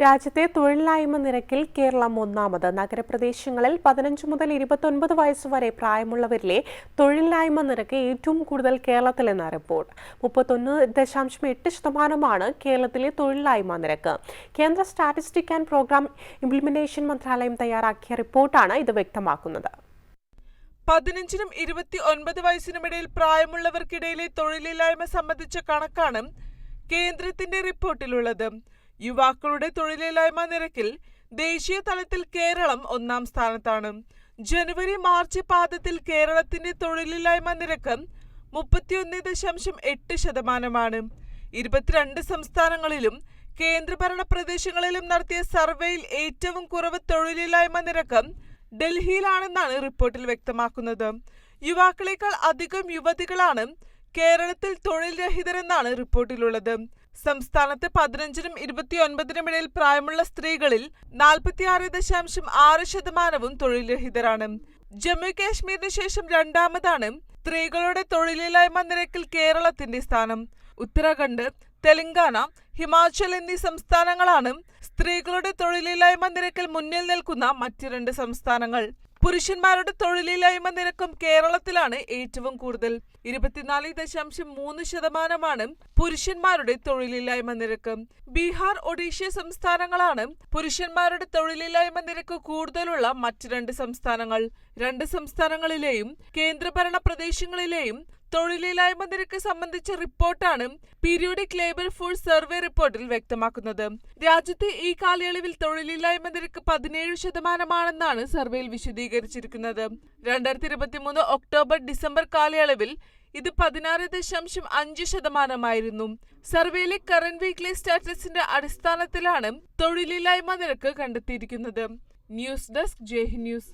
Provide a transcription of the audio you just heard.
രാജ്യത്തെ തൊഴിലില്ലായ്മ നിരക്കിൽ കേരളം ഒന്നാമത്. നഗരപ്രദേശങ്ങളിൽ 15 മുതൽ 29 വയസ്സ് വരെ പ്രായമുള്ളവരിലെ തൊഴിലില്ലായ്മ നിരക്ക് ഏറ്റവും കൂടുതൽ കേരളത്തിലെന്ന റിപ്പോർട്ട്. 31.8% കേരളത്തിലെ തൊഴിലില്ലായ്മ നിരക്ക്. കേന്ദ്ര സ്റ്റാറ്റിസ്റ്റിക്സ് ആൻഡ് പ്രോഗ്രാം ഇംപ്ലിമെന്റേഷൻ മന്ത്രാലയം തയ്യാറാക്കിയ റിപ്പോർട്ടാണ് ഇത് വ്യക്തമാക്കുന്നത്. 15നും 29 വയസ്സിനുമിടയിൽ പ്രായമുള്ളവർക്കിടയിലെ തൊഴിലില്ലായ്മ സംബന്ധിച്ച കണക്കാണ് കേന്ദ്രത്തിന്റെ റിപ്പോർട്ടിലുള്ളത്. യുവാക്കളുടെ തൊഴിലില്ലായ്മ നിരക്കിൽ ദേശീയ തലത്തിൽ കേരളം ഒന്നാം സ്ഥാനത്താണ്. ജനുവരി-മാർച്ച് പാദത്തിൽ കേരളത്തിന്റെ തൊഴിലില്ലായ്മ നിരക്ക് 31.8%. 22 സംസ്ഥാനങ്ങളിലും കേന്ദ്രഭരണ പ്രദേശങ്ങളിലും നടത്തിയ സർവേയിൽ ഏറ്റവും കുറവ് തൊഴിലില്ലായ്മ നിരക്ക് ഡൽഹിയിലാണെന്നാണ് റിപ്പോർട്ടിൽ വ്യക്തമാക്കുന്നത്. യുവാക്കളെക്കാൾ അധികം യുവതികളാണ് കേരളത്തിൽ തൊഴിൽ രഹിതരെന്നാണ് റിപ്പോർട്ടിലുള്ളത്. സംസ്ഥാനത്ത് 15നും 29നും ഇടയിൽ പ്രായമുള്ള സ്ത്രീകളിൽ 46.6% തൊഴിൽ രഹിതരാണ്. ജമ്മു കാശ്മീരിന് ശേഷം രണ്ടാമതാണ് സ്ത്രീകളുടെ തൊഴിലില്ലായ്മ നിരക്കിൽ കേരളത്തിന്റെ സ്ഥാനം. ഉത്തരാഖണ്ഡ്, തെലങ്കാന, ഹിമാചൽ എന്നീ സംസ്ഥാനങ്ങളാണ് സ്ത്രീകളുടെ തൊഴിലില്ലായ്മ നിരക്കിൽ മുന്നിൽ നിൽക്കുന്ന മറ്റ് 2 സംസ്ഥാനങ്ങൾ. പുരുഷന്മാരുടെ തൊഴിലില്ലായ്മ നിരക്കും കേരളത്തിലാണ് ഏറ്റവും കൂടുതൽ. 24.3% പുരുഷന്മാരുടെ തൊഴിലില്ലായ്മ നിരക്ക്. ബീഹാർ, ഒഡീഷ സംസ്ഥാനങ്ങളാണ് പുരുഷന്മാരുടെ തൊഴിലില്ലായ്മ നിരക്ക് കൂടുതലുള്ള മറ്റ് 2 സംസ്ഥാനങ്ങൾ. 2 സംസ്ഥാനങ്ങളിലെയും കേന്ദ്രഭരണ പ്രദേശങ്ങളിലെയും തൊഴിലില്ലായ്മ നിരക്ക് സംബന്ധിച്ച റിപ്പോർട്ടാണ് പീരിയോഡിക് ലേബർ ഫോഴ്സ് സർവേ റിപ്പോർട്ടിൽ വ്യക്തമാക്കുന്നത്. രാജ്യത്തെ ഈ കാലയളവിൽ തൊഴിലില്ലായ്മ നിരക്ക് 17%ആണെന്നാണ് സർവേയിൽ വിശദീകരിച്ചിരിക്കുന്നത്. 2023 ഒക്ടോബർ-ഡിസംബർ കാലയളവിൽ ഇത് 16.5% സർവേയിലെ കറന്റ് വീക്ക്ലി സ്റ്റാറ്റസിന്റെ അടിസ്ഥാനത്തിലാണ് തൊഴിലില്ലായ്മ നിരക്ക് കണ്ടെത്തിയിരിക്കുന്നത്. News desk, Jaihind news.